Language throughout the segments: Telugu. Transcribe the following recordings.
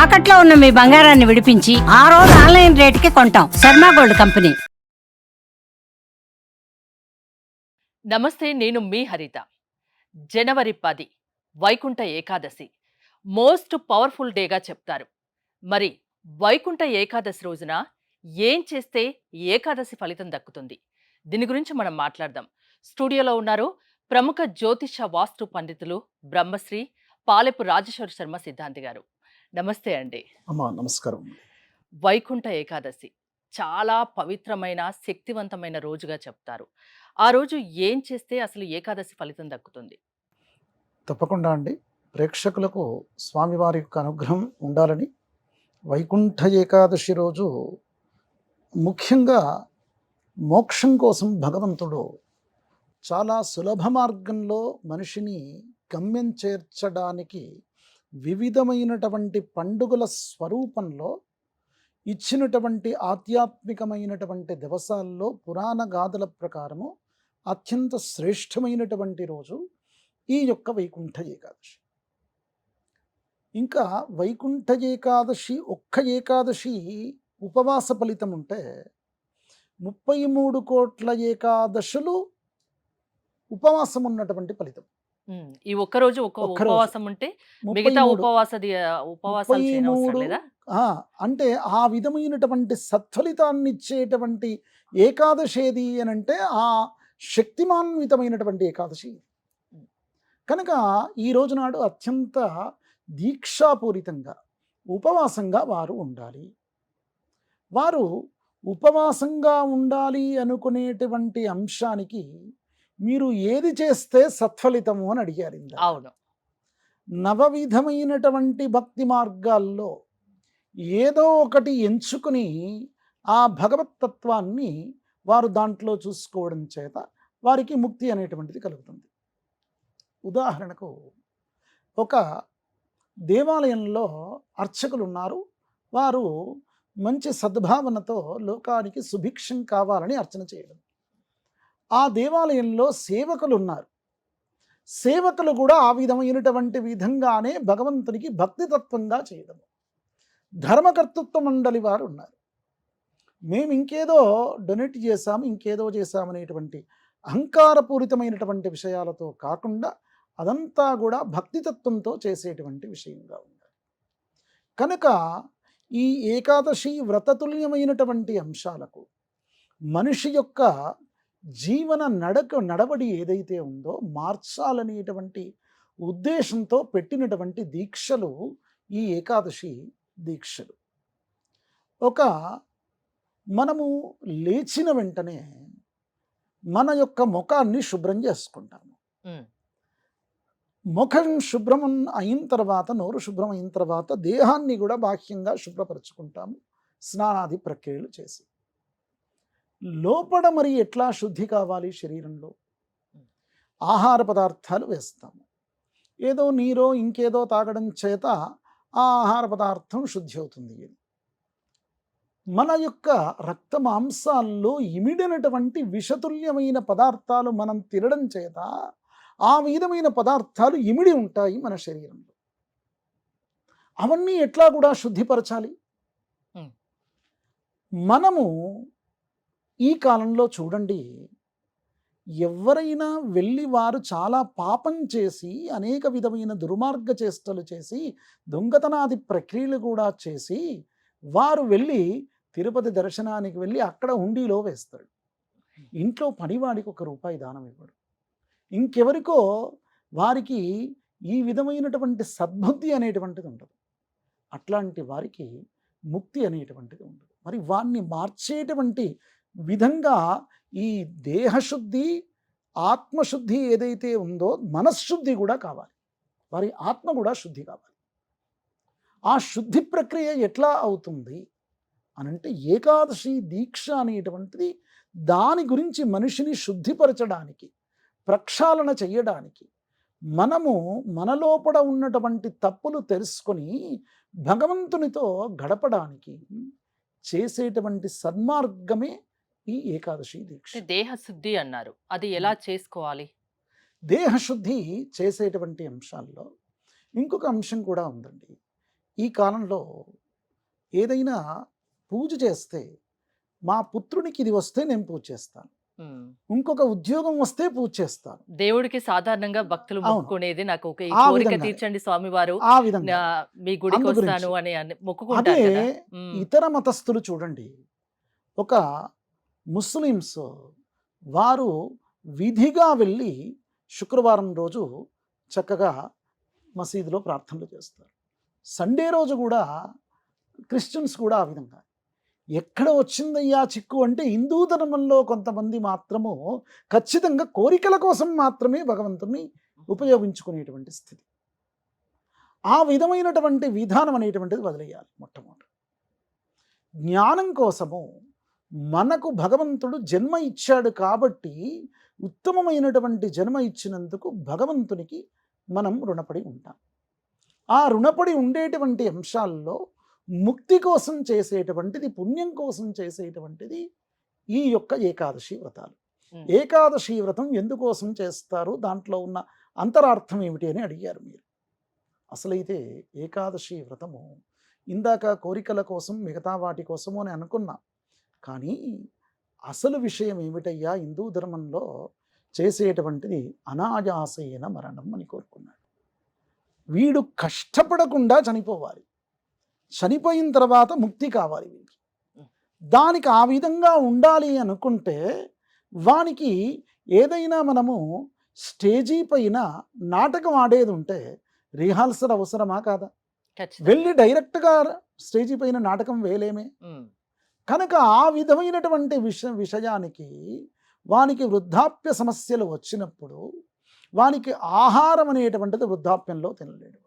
తాకట్లో ఉన్న మీ బంగారాన్ని విడిపించి ఆ రోజు ఆన్లైన్ రేటుకి కొంటాం. Sharma gold company. నమస్తే, నేను మీ హరిత. జనవరి 10 వైకుంఠ ఏకాదశి మోస్ట్ పవర్ఫుల్ డేగా చెప్తారు. మరి వైకుంఠ ఏకాదశి రోజున ఏం చేస్తే ఏకాదశి ఫలితం దక్కుతుంది? దీని గురించి మనం మాట్లాడదాం. స్టూడియోలో ఉన్నారు ప్రముఖ జ్యోతిష వాస్తు పండితులు బ్రహ్మశ్రీ పాలెపు రాజేశ్వర శర్మ సిద్ధాంతి గారు. నమస్తే అండి. అమ్మా నమస్కారం. వైకుంఠ ఏకాదశి చాలా పవిత్రమైన శక్తివంతమైన రోజుగా చెప్తారు. ఆ రోజు ఏం చేస్తే అసలు ఏకాదశి ఫలితం దక్కుతుంది? తప్పకుండా అండి. ప్రేక్షకులకు స్వామివారి యొక్క అనుగ్రహం ఉండాలని వైకుంఠ ఏకాదశి రోజు ముఖ్యంగా మోక్షం కోసం భగవంతుడు చాలా సులభ మార్గంలో మనిషిని గమ్యం చేర్చడానికి వివిధమైనటువంటి పండుగల స్వరూపంలో ఇచ్చినటువంటి ఆధ్యాత్మికమైనటువంటి దివసాల్లో పురాణ గాథల ప్రకారము అత్యంత శ్రేష్టమైనటువంటి రోజు ఈ యొక్క వైకుంఠ ఏకాదశి. ఇంకా వైకుంఠ ఏకాదశి ఒక్క ఏకాదశి ఉపవాస ఫలితం ఉంటే 33 కోట్ల ఏకాదశులు ఉపవాసం ఉన్నటువంటి ఫలితం. ఈ ఒక్కరోజు ఉపవాసం ఉంటే మిగతా ఉపవాసాలు చేయనవసరం లేదా? అంటే ఆ విధమైనటువంటి సత్ఫలితాన్ని ఇచ్చేటువంటి ఏకాదశి ఏది అనంటే ఆ శక్తిమాన్వితమైనటువంటి ఏకాదశి. కనుక ఈ రోజు నాడు అత్యంత దీక్షాపూరితంగా ఉపవాసంగా వారు ఉండాలి. వారు ఉపవాసంగా ఉండాలి అనుకునేటువంటి అంశానికి మీరు ఏది చేస్తే సత్ఫలితము అని అడిగారు. అవును. నవవిధమైనటువంటి భక్తి మార్గాల్లో ఏదో ఒకటి ఎంచుకుని ఆ భగవత్తత్వాన్ని వారు దాంట్లో చూసుకోవడం చేత వారికి ముక్తి అనేటువంటిది కలుగుతుంది. ఉదాహరణకు ఒక దేవాలయంలో అర్చకులు ఉన్నారు. వారు మంచి సద్భావనతో లోకానికి సుభిక్షం కావాలని అర్చన చేయడం. ఆ దేవాలయంలో సేవకులు ఉన్నారు. సేవకులు కూడా ఆ విధమైనటువంటి విధంగానే భగవంతునికి భక్తితత్వంగా చేయడం. ధర్మకర్తృత్వ మండలి వారు ఉన్నారు. మేము ఇంకేదో డొనేట్ చేశాము, ఇంకేదో చేశామనేటువంటి అహంకారపూరితమైనటువంటి విషయాలతో కాకుండా అదంతా కూడా భక్తితత్వంతో చేసేటువంటి విషయంగా ఉండాలి. కనుక ఈ ఏకాదశి వ్రతతుల్యమైనటువంటి అంశాలకు మనిషి యొక్క జీవన నడవడి ఏదైతే ఉందో మార్చాలనేటువంటి ఉద్దేశంతో పెట్టినటువంటి దీక్షలు ఈ ఏకాదశి దీక్షలు. మనము లేచిన వెంటనే మన యొక్క ముఖాన్ని శుభ్రం చేసుకుంటాము. ముఖం శుభ్రం అయిన తర్వాత, నోరు శుభ్రం అయిన తర్వాత దేహాన్ని కూడా బాహ్యంగా శుభ్రపరచుకుంటాము స్నానాది ప్రక్రియలు చేసి. లోపల మరి ఎట్లా శుద్ధి కావాలి? శరీరంలో ఆహార పదార్థాలు వేస్తాము. ఏదో నీరో ఇంకేదో తాగడం చేత ఆ ఆహార పదార్థం శుద్ధి అవుతుంది. మన యొక్క రక్త మాంసాల్లో ఇమిడినటువంటి విషతుల్యమైన పదార్థాలు మనం తినడం చేత ఆ విధమైన పదార్థాలు ఇమిడి ఉంటాయి మన శరీరంలో. అవన్నీ ఎట్లా కూడా శుద్ధిపరచాలి? మనము ఈ కాలంలో చూడండి, ఎవరైనా వెళ్ళి వారు చాలా పాపం చేసి అనేక విధమైన దుర్మార్గ చేష్టలు చేసి దొంగతనాది ప్రక్రియలు కూడా చేసి వారు వెళ్ళి తిరుపతి దర్శనానికి వెళ్ళి అక్కడ హుండీలో వేస్తాడు. ఇంట్లో పనివాడికి ₹1 దానం ఇవ్వడు. ఇంకెవరికో వారికి ఈ విధమైనటువంటి సద్బుద్ధి అనేటువంటిది ఉండదు. అట్లాంటి వారికి ముక్తి అనేటువంటిది ఉండదు. మరి వారిని మార్చేటువంటి విధంగా ఈ దేహశుద్ధి ఆత్మశుద్ధి ఏదైతే ఉందో మనశ్శుద్ధి కూడా కావాలి. వారి ఆత్మ కూడా శుద్ధి కావాలి. ఆ శుద్ధి ప్రక్రియ ఎట్లా అవుతుంది అనంటే ఏకాదశి దీక్ష అనేటువంటిది దాని గురించి మనిషిని శుద్ధిపరచడానికి, ప్రక్షాళన చేయడానికి, మనము మనలోపల ఉన్నటువంటి తప్పులు తెలుసుకొని భగవంతునితో గడపడానికి చేసేటువంటి సన్మార్గమే ఈ ఏకాదశి దీక్ష. దేహశుద్ధి అన్నారు, అది ఎలా చేసుకోవాలి? దేహశుద్ధి చేసేటువంటి అంశాల్లో ఇంకొక అంశం కూడా ఉందండి. ఈ కాలంలో ఏదైనా పూజ చేస్తే మా పుత్రునికి ఇది వస్తే నేను పూజ చేస్తాను, ఉమ్. ఇంకొక ఉద్యోగం వస్తే పూజ చేస్తాను. దేవుడికి సాధారణంగా భక్తులు అవును. మొక్కుకునేది నాకు ఒక ఈ ఆ కోరిక విధంగానే. తీర్చండి స్వామివారు, ఆ విధంగా. మీ గుడికి అందు గురించి. వస్తాను అని అదే మొక్కుకుంటారు కదా. ఇతర మతస్థులు చూడండి, ఒక ముస్లిమ్స్ వారు విధిగా వెళ్ళి శుక్రవారం రోజు చక్కగా మసీదులో ప్రార్థనలు చేస్తారు. సండే రోజు కూడా క్రిస్టియన్స్ కూడా ఆ విధంగా. ఎక్కడ వచ్చిందయ్యా చిక్కు అంటే హిందూ ధర్మంలో కొంతమంది మాత్రము ఖచ్చితంగా కోరికల కోసం మాత్రమే భగవంతుని ఉపయోగించుకునేటువంటి స్థితి. ఆ విధమైనటువంటి విధానం అనేటువంటిది వదిలేయాలి. మొట్టమొదటి జ్ఞానం కోసము మనకు భగవంతుడు జన్మ ఇచ్చాడు కాబట్టి ఉత్తమమైనటువంటి జన్మ ఇచ్చినందుకు భగవంతునికి మనం రుణపడి ఉంటాం. ఆ రుణపడి ఉండేటువంటి అంశాల్లో ముక్తి కోసం చేసేటువంటిది, పుణ్యం కోసం చేసేటువంటిది ఈ యొక్క ఏకాదశి వ్రతాలు. ఏకాదశి వ్రతం ఎందుకోసం చేస్తారు, దాంట్లో ఉన్న అంతరార్థం ఏమిటి అని అడిగారు మీరు. అసలైతే ఏకాదశి వ్రతము ఇందాక కోరికల కోసం మిగతా వాటి కోసము అని అనుకున్నా, కానీ అసలు విషయం ఏమిటయ్యా, హిందూ ధర్మంలో చేసేటువంటిది అనాయాసైన మరణం అని కోరుకున్నాడు. వీడు కష్టపడకుండా చనిపోవాలి, చనిపోయిన తర్వాత ముక్తి కావాలి వీడికి. దానికి ఆ విధంగా ఉండాలి అనుకుంటే వానికి ఏదైనా మనము స్టేజీ పైన నాటకం ఆడేది ఉంటే రిహార్సల్ అవసరమా కాదా? వెళ్ళి డైరెక్ట్గా స్టేజీ పైన నాటకం వేయలేమే. కనుక ఆ విధమైనటువంటి విషయానికి వానికి వృద్ధాప్య సమస్యలు వచ్చినప్పుడు వానికి ఆహారం అనేటువంటిది వృద్ధాప్యంలో తినలేడు.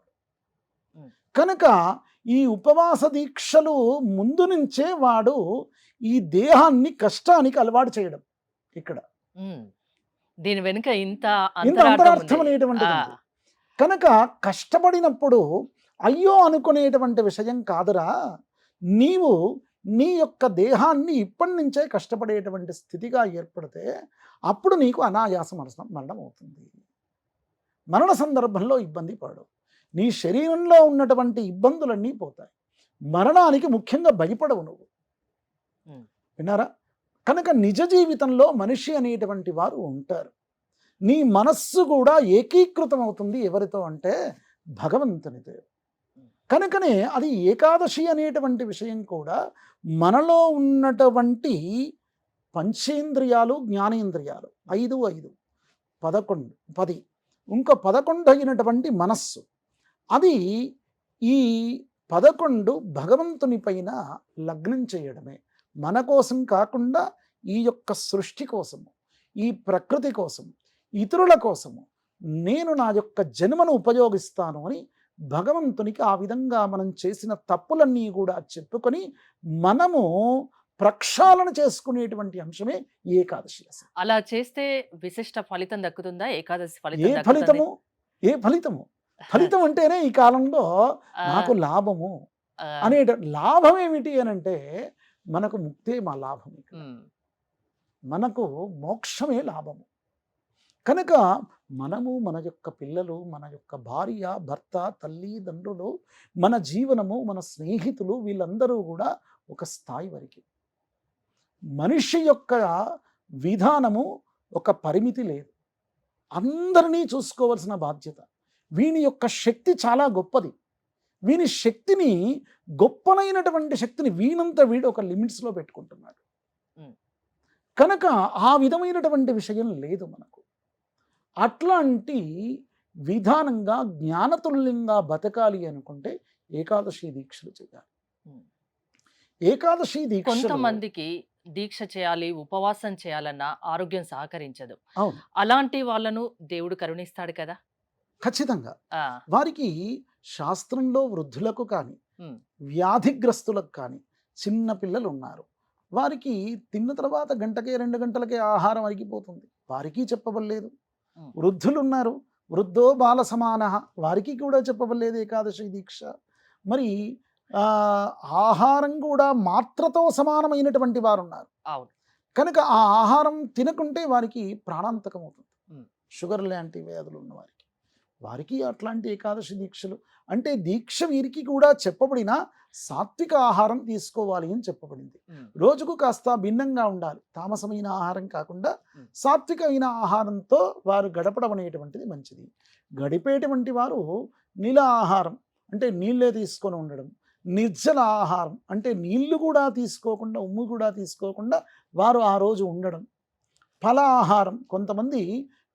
కనుక ఈ ఉపవాస దీక్షలు ముందు నుంచే వాడు ఈ దేహాన్ని కష్టానికి అలవాటు చేయడం. ఇక్కడ దీని వెనుక ఇంత అంతరార్థం అనేటువంటిది ఉంది. కనుక కష్టపడినప్పుడు అయ్యో అనుకునేటువంటి విషయం కాదురా, నీవు నీ యొక్క దేహాన్ని ఇప్పటి నుంచే కష్టపడేటువంటి స్థితిగా ఏర్పడితే అప్పుడు నీకు అనాయాస మరణం అవుతుంది. మరణ సందర్భంలో ఇబ్బంది పడు, నీ శరీరంలో ఉన్నటువంటి ఇబ్బందులన్నీ పోతాయి. మరణానికి ముఖ్యంగా భయపడవు నువ్వు. విన్నారా? కనుక నిజ జీవితంలో మనిషి అనేటువంటి వారు ఉంటారు. నీ మనస్సు కూడా ఏకీకృతం అవుతుంది ఎవరితో అంటే భగవంతునితో. కనుకనే అది ఏకాదశి అనేటువంటి విషయం కూడా మనలో ఉన్నటువంటి పంచేంద్రియాలు, జ్ఞానేంద్రియాలు 5 5 11 10 ఇంకా 11 అయినటువంటి మనస్సు, అది ఈ 11 భగవంతుని పైన లగ్నం చేయడమే. మన కోసం కాకుండా ఈ యొక్క సృష్టి కోసము, ఈ ప్రకృతి కోసము, ఇతరుల కోసము నేను నా యొక్క జన్మను ఉపయోగిస్తాను అని భగవంతునికి ఆ విధంగా మనం చేసిన తప్పులన్నీ కూడా చెప్పుకొని మనము ప్రక్షాళన చేసుకునేటువంటి అంశమే ఏకాదశి. అలా చేస్తే విశిష్ట ఫలితం దక్కుతుందా? ఏకాదశి ఏ ఫలితము? ఏ ఫలితము? ఫలితం అంటేనే ఈ కాలంలో నాకు లాభము అనే లాభం ఏమిటి అని అంటే మనకు ముక్తే మా లాభం, మనకు మోక్షమే లాభము. కనుక మనము, మన యొక్క పిల్లలు, మన యొక్క భార్య, భర్త, తల్లిదండ్రులు, మన జీవనము, మన స్నేహితులు, వీళ్ళందరూ కూడా ఒక స్థాయి వరకు. మనిషి యొక్క విధానము ఒక పరిమితి లేదు, అందరినీ చూసుకోవాల్సిన బాధ్యత. వీని యొక్క శక్తి చాలా గొప్పది. వీని శక్తిని, గొప్పనైనటువంటి శక్తిని వీనంత వీడు ఒక లిమిట్స్లో పెట్టుకుంటున్నాడు. కనుక ఆ విధమైనటువంటి విషయం లేదు మనకు. అట్లాంటి విధానంగా జ్ఞానతుల్యంగా బతకాలి అనుకుంటే ఏకాదశి దీక్షలు చేయాలి. ఏకాదశి దీక్ష కొంతమందికి దీక్ష చేయాలి, ఉపవాసం చేయాలన్నా ఆరోగ్యం సహకరించదు. అవును, అలాంటి వాళ్ళను దేవుడు కరుణిస్తాడు కదా. ఖచ్చితంగా. వారికి శాస్త్రంలో వృద్ధులకు కానీ, వ్యాధిగ్రస్తులకు కానీ, చిన్న పిల్లలు ఉన్నారు, వారికి తిన్న తర్వాత గంటకే 2 గంటలకే ఆహారం అరిగిపోతుంది, వారికి చెప్పబడలేదు. వృద్ధులు ఉన్నారు, వృద్ధో బాల సమాన, వారికి కూడా చెప్పబడలేదు ఏకాదశి దీక్ష. మరి ఆహారం కూడా మాత్రతో సమానమైనటువంటి వారు ఉన్నారు. కనుక ఆ ఆహారం తినకుంటే వారికి ప్రాణాంతకం అవుతుంది. షుగర్ లాంటి వ్యాధులు ఉన్న వారికి వారికి అట్లాంటి ఏకాదశి దీక్షలు అంటే దీక్ష వీరికి కూడా చెప్పబడిన సాత్విక ఆహారం తీసుకోవాలి అని చెప్పబడింది. ఉమ్, రోజుకు కాస్త భిన్నంగా ఉండాలి. తామసమైన ఆహారం కాకుండా ఉమ్, సాత్వికమైన ఆహారంతో వారు గడపడం అనేటువంటిది మంచిది. గడిపేటువంటి వారు నీల ఆహారం అంటే నీళ్ళే తీసుకొని ఉండడం, నిర్జల ఆహారం అంటే నీళ్లు కూడా తీసుకోకుండా, ఉమ్ము కూడా తీసుకోకుండా వారు ఆ రోజు ఉండడం, ఫల ఆహారం కొంతమంది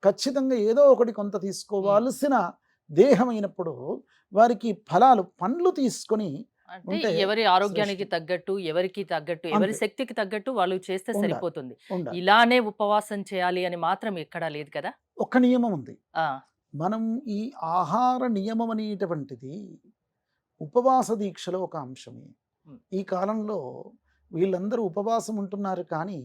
ఖచ్చితంగా ఏదో ఒకటి కొంత ఉమ్. తీసుకోవాల్సిన దేహమైనప్పుడు వారికి ఫలాలు పండ్లు తీసుకొని అంటే ఉంటే ఎవరి ఆరోగ్యానికి శ్రేష్టం. తగ్గట్టు, ఎవరికి తగ్గట్టు, ఎవరి అంతే శక్తికి తగ్గట్టు వాళ్ళు చేస్తే ఉండాలి సరిపోతుంది. ఉండాలి. ఇలానే ఉపవాసం చేయాలి అని మాత్రం ఎక్కడా లేదు కదా. ఒక నియమం ఉంది. ఆ మనం ఈ ఆహార నియమం అనేటువంటిది ఉపవాస దీక్షలో ఒక అంశమే. ఉమ్, ఈ కాలంలో వీళ్ళందరూ ఉపవాసం ఉంటున్నారు కానీ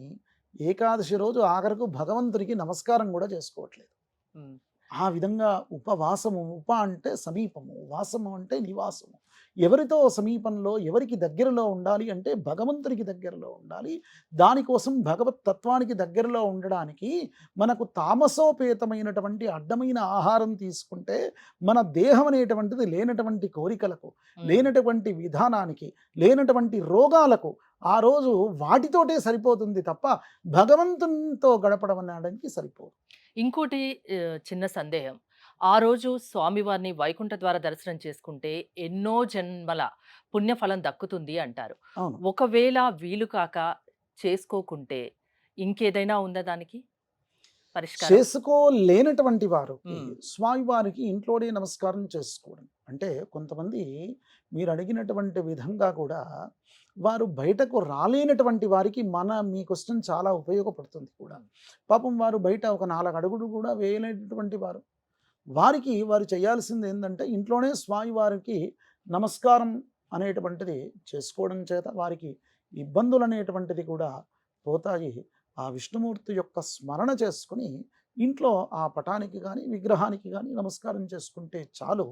ఏకాదశి రోజు ఆఖరకు భగవంతుడికి నమస్కారం కూడా చేసుకోవట్లేదు. ఉమ్, ఆ విధంగా ఉపవాసము, ఉప అంటే సమీపము, వాసము అంటే నివాసము. ఎవరితో సమీపంలో, ఎవరికి దగ్గరలో ఉండాలి అంటే భగవంతునికి దగ్గరలో ఉండాలి. దానికోసం భగవత్ తత్వానికి దగ్గరలో ఉండడానికి మనకు తామసోపేతమైనటువంటి అడ్డమైన ఆహారం తీసుకుంటే మన దేహం అనేటువంటిది లేనటువంటి కోరికలకు, ఉమ్. లేనటువంటి విధానానికి, లేనటువంటి రోగాలకు ఆ రోజు వాటితోటే సరిపోతుంది తప్ప భగవంతునితో గడపడం అనడానికి సరిపోదు. ఇంకోటి చిన్న సందేహం. ఆ రోజు స్వామివారిని వైకుంఠ ద్వార దర్శనం చేసుకుంటే ఎన్నో జన్మల పుణ్యఫలం దక్కుతుంది అంటారు. అవును. ఒకవేళ వీలు కాక చేసుకోకుంటే ఇంకేదైనా ఉందా దానికి పరిష్కారం? చేసుకోలేనటువంటి వారికి ఉమ్, స్వామివారికి ఇంట్లోనే నమస్కారం చేసుకోవడం. అంటే కొంతమంది మీరు అడిగినటువంటి విధంగా కూడా వారు బయటకు రాలేనటువంటి వారికి మీ క్వశ్చన్ చాలా ఉపయోగపడుతుంది కూడా. పాపం వారు బయట ఒక 4 అడుగులు కూడా వేయలేనటువంటి వారు. వారికి వారు చేయాల్సింది ఏందంటే ఇంట్లోనే స్వామివారికి నమస్కారం అనేటువంటిది చేసుకోవడం చేత వారికి ఇబ్బందులు అనేటువంటిది కూడా పోతాయి. ఆ విష్ణుమూర్తి యొక్క స్మరణ చేసుకుని ఇంట్లో ఆ పటానికి కానీ, విగ్రహానికి కానీ నమస్కారం చేసుకుంటే చాలు.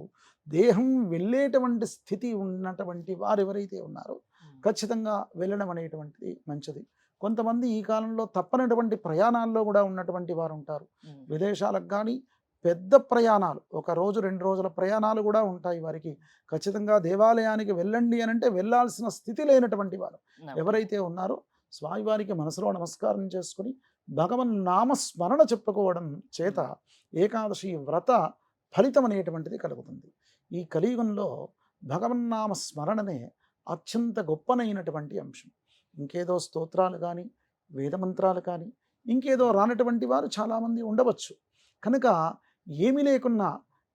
దేహం వెళ్ళేటువంటి స్థితి ఉన్నటువంటి వారు ఎవరైతే ఉన్నారో ఉమ్, ఖచ్చితంగా వెళ్ళడం అనేటువంటిది మంచిది. కొంతమంది ఈ కాలంలో తప్పనటువంటి ప్రయాణాల్లో కూడా ఉన్నటువంటి వారు ఉంటారు. ఉమ్, విదేశాలకు కానీ పెద్ద ప్రయాణాలు, ఒక రోజు 2 రోజుల ప్రయాణాలు కూడా ఉంటాయి వారికి. ఖచ్చితంగా దేవాలయానికి వెళ్ళండి అనంటే వెళ్ళాల్సిన స్థితి లేనటువంటి వారు ఓకే. ఎవరైతే ఉన్నారో స్వామివారికి మనసులో నమస్కారం చేసుకుని భగవన్ నామస్మరణ చెప్పుకోవడం చేత ఏకాదశి వ్రత ఫలితం అనేటువంటిది కలుగుతుంది. ఈ కలియుగంలో భగవన్నామ స్మరణనే అత్యంత గొప్పనైనటువంటి అంశం. ఇంకేదో స్తోత్రాలు కానీ, వేదమంత్రాలు కానీ, ఇంకేదో రానటువంటి వారు చాలామంది ఉండవచ్చు. కనుక ఏమీ లేకున్నా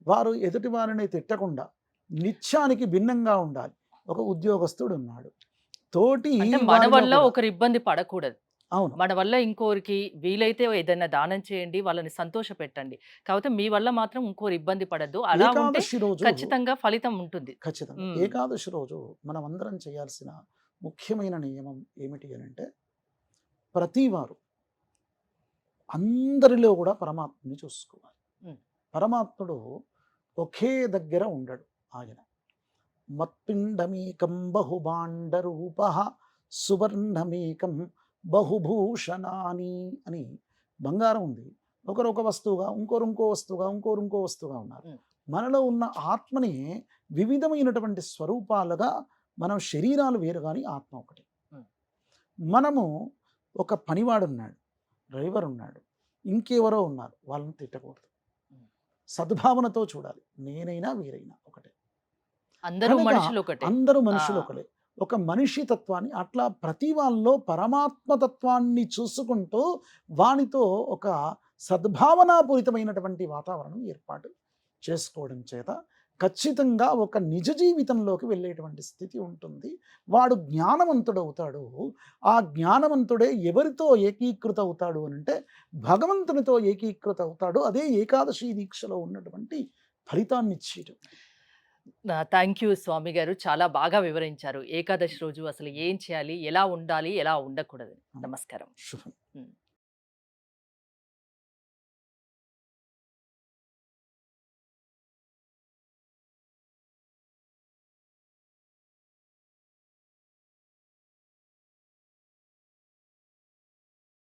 వారు ఎదుటి వారిని తిట్టకుండా నిత్యానికి భిన్నంగా ఉండాలి. ఒక ఉద్యోగస్తుడు ఉన్నాడు, తోటి అంటే మన వారిలో వల్ల కూడా ఒకరు ఇబ్బంది పడకూడదు. అవును మన వల్ల ఇంకోరికి వీలైతే ఏదైనా దానం చేయండి, వాళ్ళని సంతోష పెట్టండి. కాకపోతే మీ వల్ల మాత్రం ఇంకోరు ఇబ్బంది పడద్దు. అలా ఉంటే ఏకాదశి రోజు ఖచ్చితంగా ఫలితం ఉంటుంది. ఖచ్చితంగా ఉమ్, ఏకాదశి రోజు మనం అందరం చేయాల్సిన ముఖ్యమైన నియమం ఏమిటి అని అంటే ప్రతివారు అందరిలో కూడా పరమాత్మని చూసుకోవాలి. ఉమ్, పరమాత్ముడు ఒకే దగ్గర ఉండడు. ఆయన మత్పిండమేకం బహుభాండరూప సువర్ణమేకం బహుభూషణాని అని బంగారం ఉంది. ఒకరు ఒక వస్తువుగా, ఇంకోరు ఇంకో వస్తువుగా, ఇంకోరు ఇంకో వస్తువుగా ఉన్నారు. ఉమ్, మనలో ఉన్న ఆత్మని వివిధమైనటువంటి స్వరూపాలుగా మనం శరీరాలు వేరు కానీ ఆత్మ ఒకటి. ఉమ్, మనము ఒక పనివాడున్నాడు, డ్రైవర్ ఉన్నాడు, ఇంకెవరో ఉన్నారు, వాళ్ళని తిట్టకూడదు. ఉమ్. సద్భావనతో చూడాలి. నేనైనా వీరైనా ఒకటే. అందరూ కనుక మనుషులు ఒకటే. అందరూ ఆ, మనుషులు ఒకలే. ఒక మనిషి తత్వాన్ని అట్లా ప్రతి వాళ్ళలో పరమాత్మ తత్వాన్ని చూసుకుంటూ వానితో ఒక సద్భావనాపూరితమైనటువంటి వాతావరణం ఏర్పాటు చేసుకోవడం చేత ఖచ్చితంగా ఒక నిజ జీవితంలోకి వెళ్ళేటువంటి స్థితి ఉంటుంది. వాడు జ్ఞానవంతుడవుతాడు. ఆ జ్ఞానవంతుడే ఎవరితో ఏకీకృత అవుతాడు అని అంటే భగవంతునితో ఏకీకృత అవుతాడు. అదే ఏకాదశి దీక్షలో ఉన్నటువంటి ఫలితాన్ని ఇచ్చేయటం. థ్యాంక్ యూ స్వామి గారు. చాలా బాగా వివరించారు. ఏకాదశి రోజు అసలు ఏం చేయాలి, ఎలా ఉండాలి, ఎలా ఉండకూడదు. నమస్కారం. శుభం. ఉమ్.